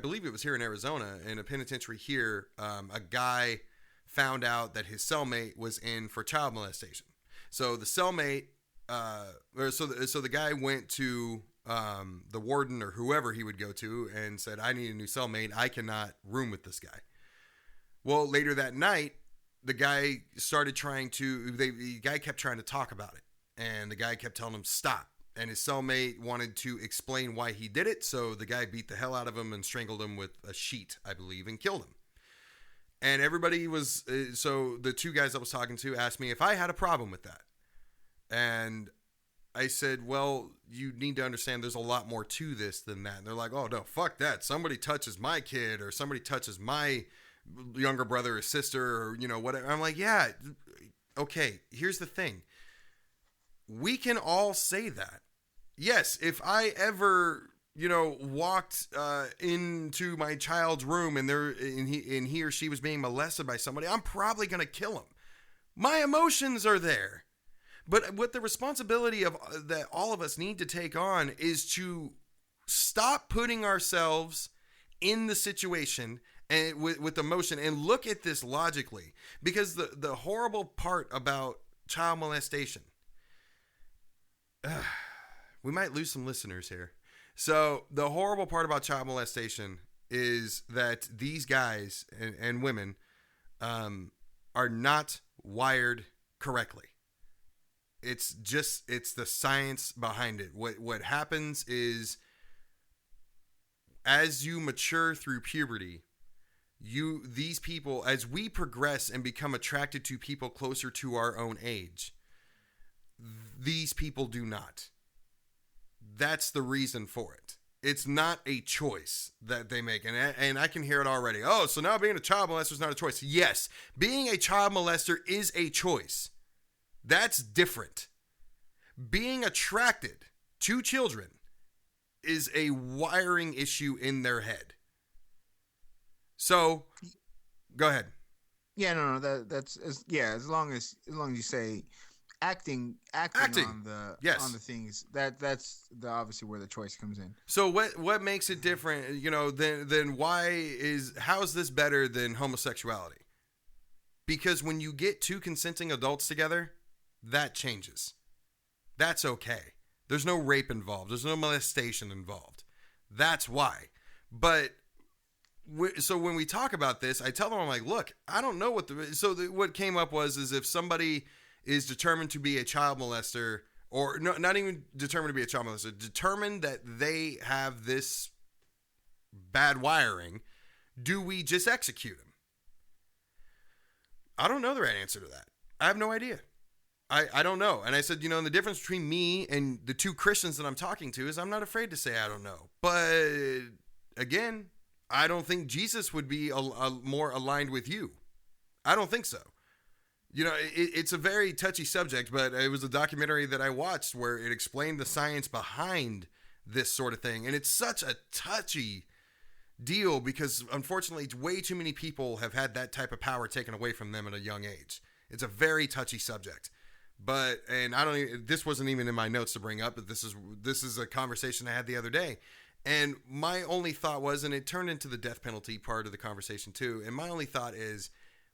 believe it was here in Arizona, in a penitentiary here, a guy found out that his cellmate was in for child molestation. So the cellmate, so the guy went to the warden or whoever he would go to and said, I need a new cellmate. I cannot room with this guy. Well, later that night, the guy the guy kept trying to talk about it. And the guy kept telling him, stop. And his cellmate wanted to explain why he did it. So the guy beat the hell out of him and strangled him with a sheet, I believe, and killed him. And everybody was, so the two guys I was talking to asked me if I had a problem with that. And I said, well, you need to understand there's a lot more to this than that. And they're like, oh, no, fuck that. Somebody touches my kid or somebody touches my younger brother or sister or, whatever. I'm like, yeah, okay, here's the thing. We can all say that. Yes, if I ever walked into my child's room and he or she was being molested by somebody, I'm probably going to kill him. My emotions are there. But what the responsibility of that all of us need to take on is to stop putting ourselves in the situation and with emotion and look at this logically. Because the horrible part about child molestation, we might lose some listeners here. So the horrible part about child molestation is that these guys and women are not wired correctly. It's the science behind it. What happens is, as you mature through puberty, these people, as we progress and become attracted to people closer to our own age, these people do not. That's the reason for it. It's not a choice that they make. And I can hear it already. Oh, so now being a child molester is not a choice. Yes, being a child molester is a choice. That's different. Being attracted to children is a wiring issue in their head. So, go ahead. Yeah, no, that's as long as you say acting on the things that's obviously where the choice comes in. So what makes it different, than how's this better than homosexuality? Because when you get two consenting adults together, that changes. That's okay. There's no rape involved. There's no molestation involved. That's why. But so when we talk about this, I tell them, I'm like, look, I don't know what what came up was if somebody is determined to be a child molester or no, not even determined to be a child molester, determined that they have this bad wiring, do we just execute them? I don't know the right answer to that. I have no idea. I don't know. And I said, and the difference between me and the two Christians that I'm talking to is I'm not afraid to say I don't know. But again, I don't think Jesus would be more aligned with you. I don't think so. It's a very touchy subject, but it was a documentary that I watched where it explained the science behind this sort of thing. And it's such a touchy deal because unfortunately way too many people have had that type of power taken away from them at a young age. It's a very touchy subject. And this wasn't even in my notes to bring up, but this is a conversation I had the other day. And my only thought was, and it turned into the death penalty part of the conversation too. And my only thought is,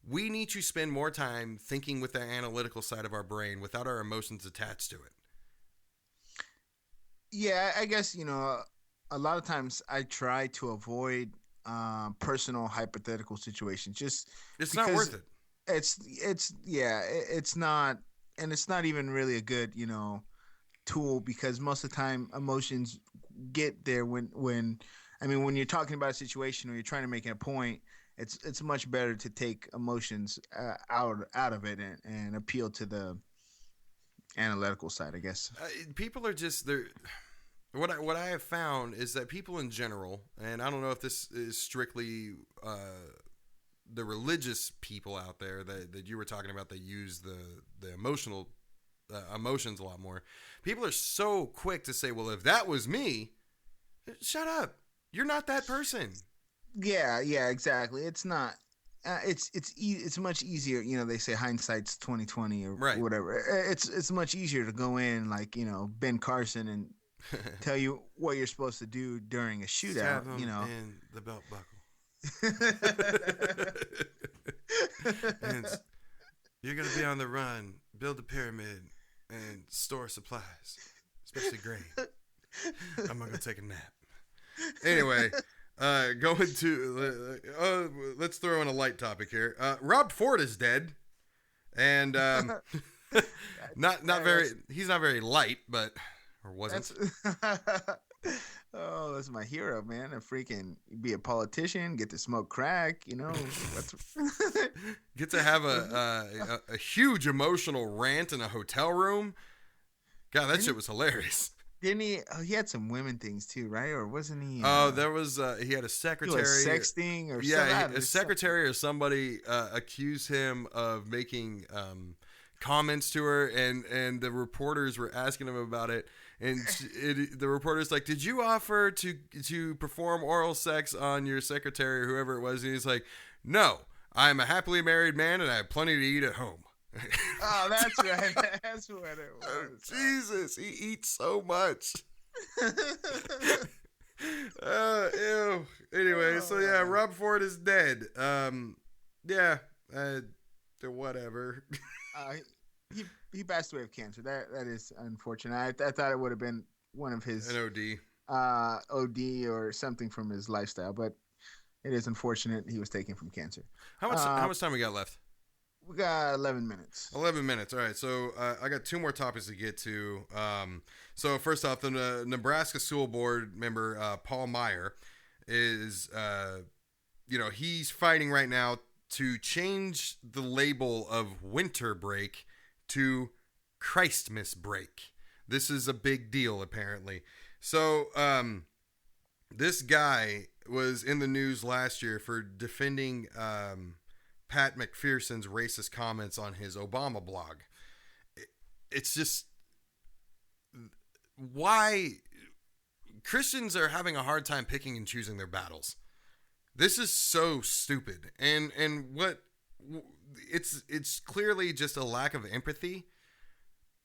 we need to spend more time thinking with the analytical side of our brain without our emotions attached to it. Yeah, I guess, a lot of times I try to avoid personal hypothetical situations. It's not worth it. It's not, and it's not even really a good, tool, because most of the time emotions get there when you're talking about a situation or you're trying to make a point, it's much better to take emotions out of it and appeal to the analytical side, I guess. People are just there. What I have found is that people in general, and I don't know if this is strictly the religious people out there that you were talking about that use the emotions a lot more. People are so quick to say, well, if that was me, shut up. You're not that person. Yeah, exactly. It's not. It's much easier. They say hindsight's 20/20 or whatever. It's much easier to go in like Ben Carson and tell you what you're supposed to do during a shootout. In the belt buckle. And you're gonna be on the run, build a pyramid, and store supplies, especially grain. I'm gonna go take a nap. Anyway. Going to let's throw in a light topic here. Rob Ford is dead, and he's not very light, but or wasn't. That's my hero, man. Be a politician, get to smoke crack, get to have a huge emotional rant in a hotel room. God, that shit was hilarious. Didn't he? Oh, he had some women things too, right? Or wasn't he? There was. He had a secretary. Sexting or a secretary or somebody accused him of making comments to her, and the reporters were asking him about it, and the reporter's like, "Did you offer to perform oral sex on your secretary or whoever it was?" And he's like, "No, I'm a happily married man, and I have plenty to eat at home." Oh, that's right. That's what it was. Oh, Jesus, he eats so much. Ew. Anyway, so yeah, Rob Ford is dead. Whatever. He passed away of cancer. That is unfortunate. I thought it would have been one of his an OD or something from his lifestyle, but it is unfortunate he was taken from cancer. How much time we got left? We got 11 minutes. 11 minutes. All right. So I got two more topics to get to. So first off, the Nebraska School Board member, Paul Meyer, is, he's fighting right now to change the label of winter break to Christmas break. This is a big deal, apparently. So this guy was in the news last year for defending Pat McPherson's racist comments on his Obama blog. It's just why Christians are having a hard time picking and choosing their battles. This is so stupid. And what it's clearly just a lack of empathy,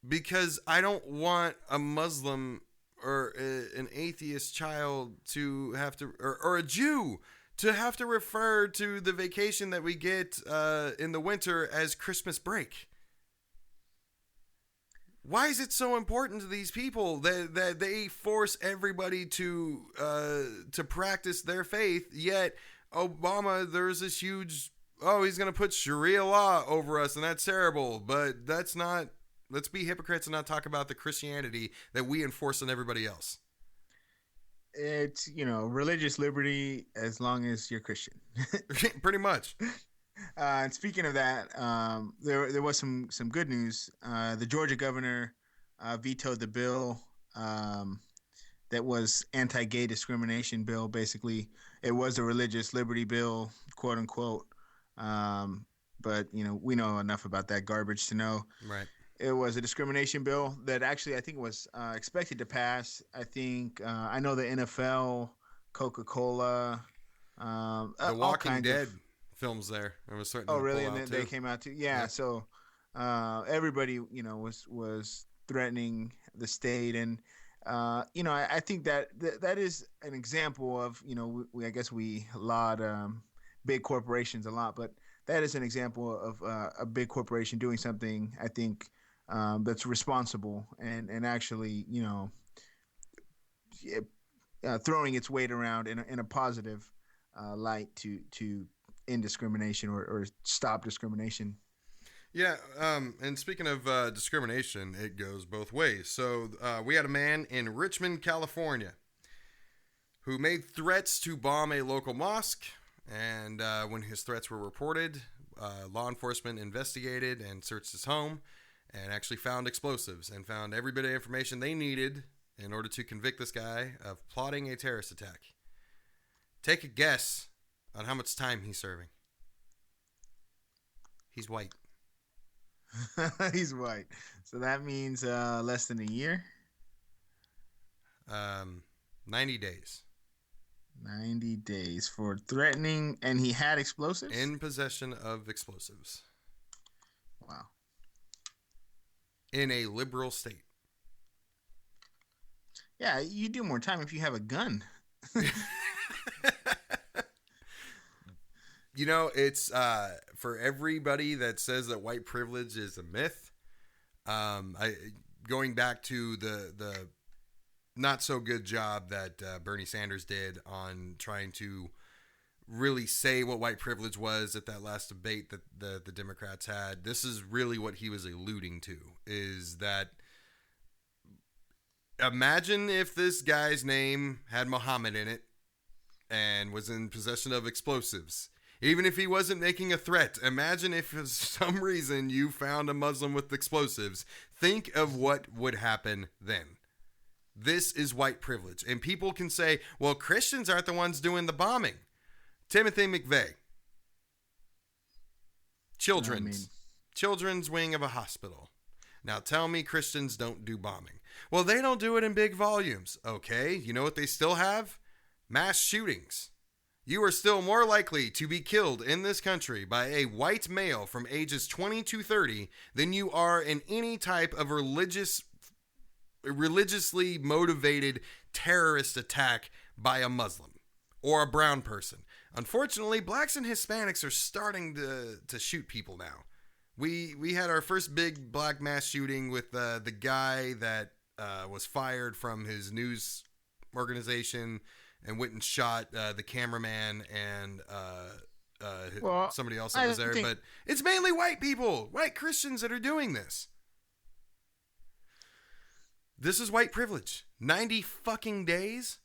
because I don't want a Muslim or an atheist child to have to, or a Jew to have to refer to the vacation that we get in the winter as Christmas break. Why is it so important to these people that they force everybody to practice their faith? Yet Obama, there's this huge, he's going to put Sharia law over us, and that's terrible. But that's not Let's be hypocrites and not talk about the Christianity that we enforce on everybody else. It's, religious liberty as long as you're Christian. Pretty much. And speaking of that, there was some good news. The Georgia governor vetoed the bill that was anti-gay discrimination bill. Basically, it was a religious liberty bill, quote unquote. But we know enough about that garbage to know. Right. It was a discrimination bill that actually I think was expected to pass. I think I know the NFL, Coca-Cola, The Walking Dead films there. It was starting. Oh, to really? pull And out they too. came out too. Yeah. So everybody, was threatening the state, and I think that is an example of I guess we laud big corporations a lot, but that is an example of a big corporation doing something, I think, that's responsible and actually, throwing its weight around in a positive light to end discrimination or stop discrimination. Yeah, and speaking of discrimination, it goes both ways. So we had a man in Richmond, California, who made threats to bomb a local mosque. And when his threats were reported, law enforcement investigated and searched his home and actually found explosives and found every bit of information they needed in order to convict this guy of plotting a terrorist attack. Take a guess on how much time he's serving. He's white. He's white. So that means less than a year? 90 days. 90 days for threatening, and he had explosives? In possession of explosives. Wow. In a liberal state. Yeah, you do more time if you have a gun. It's for everybody that says that white privilege is a myth. Going back to the not so good job that Bernie Sanders did on trying to really say what white privilege was at that last debate that the Democrats had. This is really what he was alluding to, is that imagine if this guy's name had Muhammad in it and was in possession of explosives. Even if he wasn't making a threat, imagine if for some reason you found a Muslim with explosives. Think of what would happen then. This is white privilege. And people can say, well, Christians aren't the ones doing the bombing. Timothy McVeigh. Children's wing of a hospital. Now tell me Christians don't do bombing. Well, they don't do it in big volumes. Okay, you know what they still have? Mass shootings. You are still more likely to be killed in this country by a white male from ages 20 to 30 than you are in any type of religiously motivated terrorist attack by a Muslim or a brown person. Unfortunately, blacks and Hispanics are starting to shoot people now. We had our first big black mass shooting with the guy that was fired from his news organization and went and shot the cameraman and somebody else that was there. But it's mainly white people, white Christians that are doing this. This is white privilege. 90 fucking days.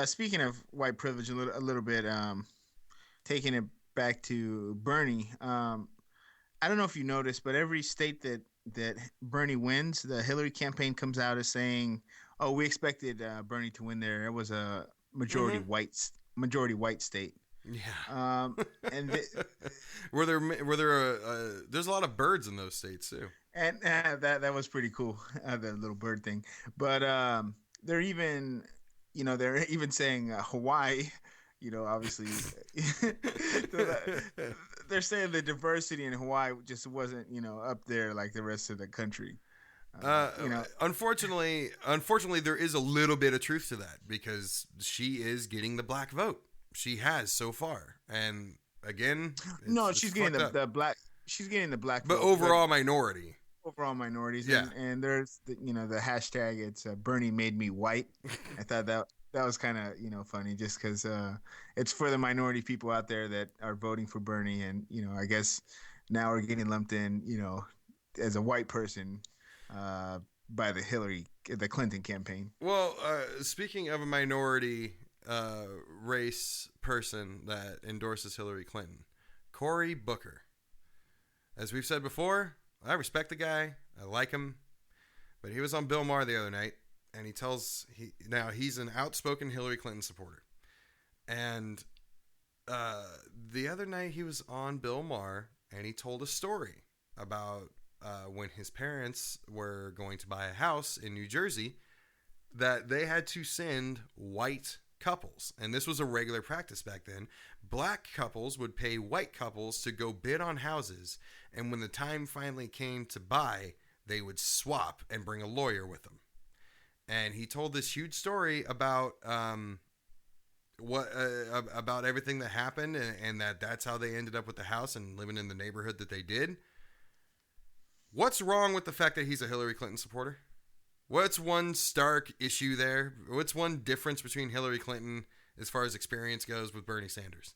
Speaking of white privilege, a little bit, taking it back to Bernie. I don't know if you noticed, but every state that Bernie wins, the Hillary campaign comes out as saying, "Oh, we expected Bernie to win there. It was a majority white state." Yeah. And there's a lot of birds in those states too. And that was pretty cool, that little bird thing. But they're even saying Hawaii. Obviously, they're saying the diversity in Hawaii just wasn't up there like the rest of the country. Unfortunately, there is a little bit of truth to that because she is getting the black vote. She has so far, and again, she's getting the black. She's getting the black, but vote, overall minority. Overall minorities, yeah. And there's the hashtag. It's Bernie made me white. I thought that was kind of funny, just because it's for the minority people out there that are voting for Bernie, and I guess now we're getting lumped in. as a white person by the Clinton campaign. Well, speaking of a minority race person that endorses Hillary Clinton, Cory Booker. As we've said before, I respect the guy. I like him. But he was on Bill Maher the other night, and now he's an outspoken Hillary Clinton supporter. And the other night he was on Bill Maher, and he told a story about when his parents were going to buy a house in New Jersey, that they had to send white couples. And this was a regular practice back then. Black couples would pay white couples to go bid on houses. And when the time finally came to buy, they would swap and bring a lawyer with them. And he told this huge story about about everything that happened, and that's how they ended up with the house and living in the neighborhood that they did. What's wrong with the fact that he's a Hillary Clinton supporter? What's one stark issue there? What's one difference between Hillary Clinton as far as experience goes with Bernie Sanders?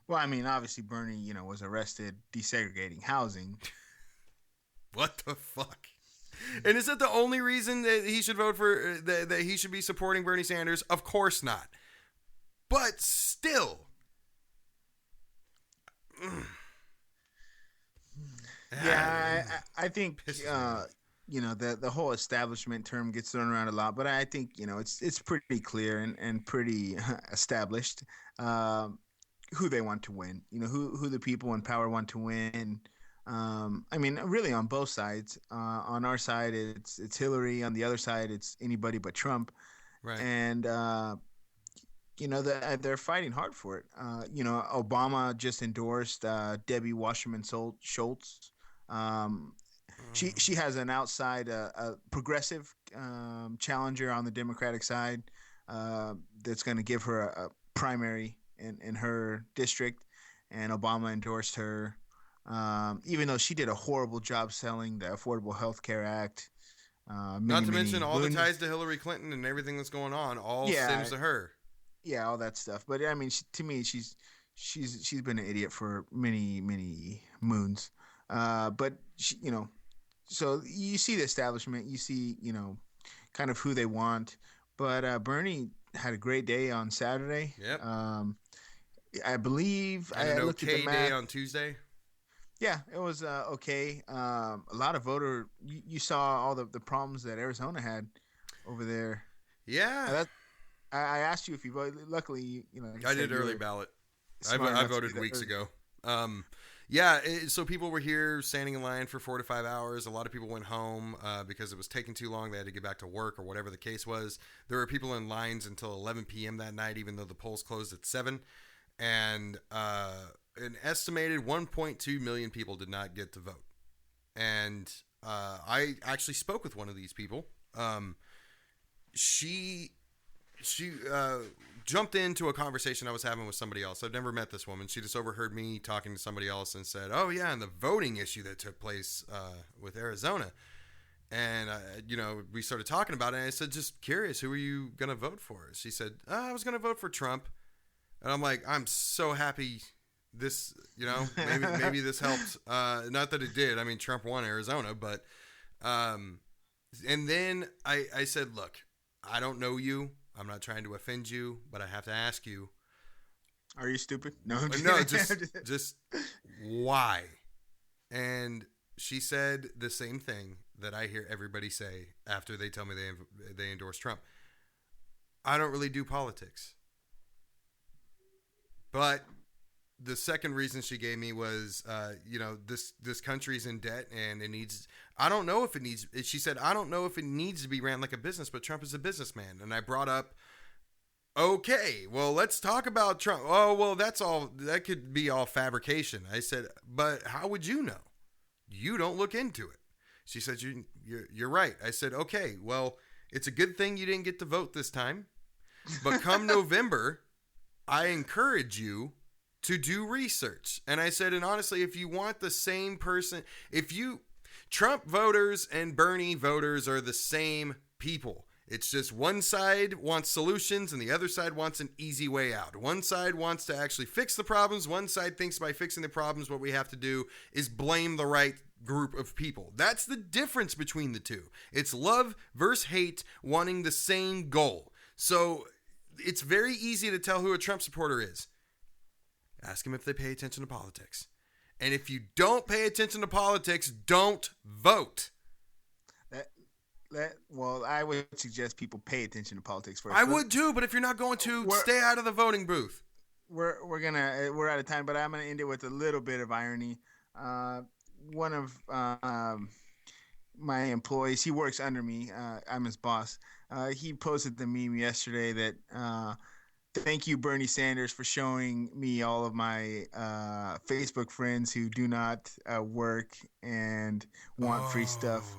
Well, I mean, obviously Bernie, was arrested desegregating housing. What the fuck? And is that the only reason that he should vote for, that he should be supporting Bernie Sanders? Of course not. But still. Yeah, I think, the whole establishment term gets thrown around a lot, but I think, it's pretty clear and pretty established who they want to win, who the people in power want to win. I mean, really on both sides. On our side, it's Hillary. On the other side, it's anybody but Trump. Right. And, they're fighting hard for it. Obama just endorsed Debbie Wasserman Schultz. She has an outside progressive challenger on the Democratic side that's going to give her a primary in her district, and Obama endorsed her, even though she did a horrible job selling the Affordable Health Care Act. Not to mention all the ties to Hillary Clinton and everything that's going on, stems to her. Yeah, all that stuff. But I mean, to me, she's been an idiot for many, many moons. But she, so you see the establishment, you see, kind of who they want. But Bernie had a great day on Saturday. Yep. I believe I looked at the math. day on Tuesday. Yeah, it was okay. A lot of voter. You saw all the problems that Arizona had over there. Yeah. I asked you if you voted. Luckily, I did early ballot. I voted weeks ago. So people were here standing in line for 4 to 5 hours. A lot of people went home because it was taking too long. They had to get back to work or whatever the case was. There were people in lines until 11 p.m. that night, even though the polls closed at 7. And an estimated 1.2 million people did not get to vote. And I actually spoke with one of these people. She jumped into a conversation I was having with somebody else. I've never met this woman. She just overheard me talking to somebody else and said, "Oh yeah, and the voting issue that took place with Arizona." And we started talking about it. And I said, "Just curious, who are you gonna vote for?" She said, "I was gonna vote for Trump." And I'm like, "I'm so happy this, maybe this helped." Not that it did. I mean, Trump won Arizona, but and then I said, "Look, I don't know you. I'm not trying to offend you, but I have to ask you. Are you stupid?" No, just why? And she said the same thing that I hear everybody say after they tell me they endorse Trump. "I don't really do politics." But the second reason she gave me was, this country's in debt and it needs. I don't know if it needs. She said, "I don't know if it needs to be ran like a business, but Trump is a businessman." And I brought up, okay, well, let's talk about Trump. Oh, well, that's all. That could be all fabrication. I said, "But how would you know? You don't look into it." She said, "You're right." I said, "Okay, well, it's a good thing you didn't get to vote this time, but come November, I encourage you to do research." And I said, and honestly, if you want the same person, Trump voters and Bernie voters are the same people. It's just one side wants solutions and the other side wants an easy way out. One side wants to actually fix the problems. One side thinks by fixing the problems, what we have to do is blame the right group of people. That's the difference between the two. It's love versus hate, wanting the same goal. So it's very easy to tell who a Trump supporter is. Ask them if they pay attention to politics. And if you don't pay attention to politics, don't vote. Well, I would suggest people pay attention to politics first. I would too, but if you're not going to, stay out of the voting booth. We're out of time, but I'm gonna end it with a little bit of irony. One of my employees, he works under me. I'm his boss. He posted the meme yesterday that thank you, Bernie Sanders, for showing me all of my Facebook friends who do not work and want free stuff.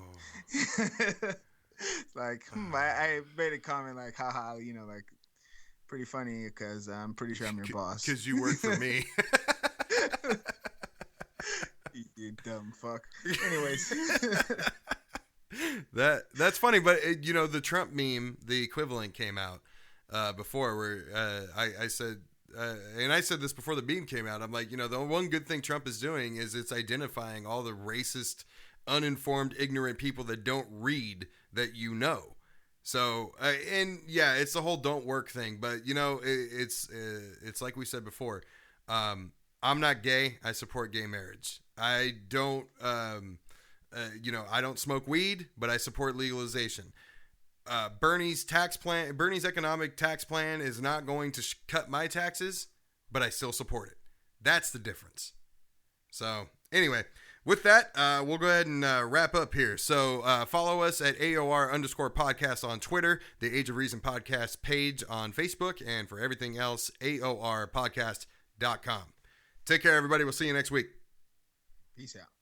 Like, I made a comment like, haha, like, pretty funny because I'm pretty sure I'm your boss. Because you work for me. You dumb fuck. Anyways. That's funny, but the Trump meme, the equivalent came out before where I said, and I said this before the meme came out. I'm like, the one good thing Trump is doing is it's identifying all the racist, uninformed, ignorant people that don't read that So, and yeah, it's the whole don't work thing, but it's like we said before. I'm not gay. I support gay marriage. I don't, I don't smoke weed, but I support legalization. Bernie's economic tax plan is not going to cut my taxes, but I still support it. That's the difference. So anyway, with that, we'll go ahead and wrap up here. So follow us at AOR_podcast on Twitter, the Age of Reason podcast page on Facebook, and for everything else, AORpodcast.com. Take care, everybody. We'll see you next week. Peace out.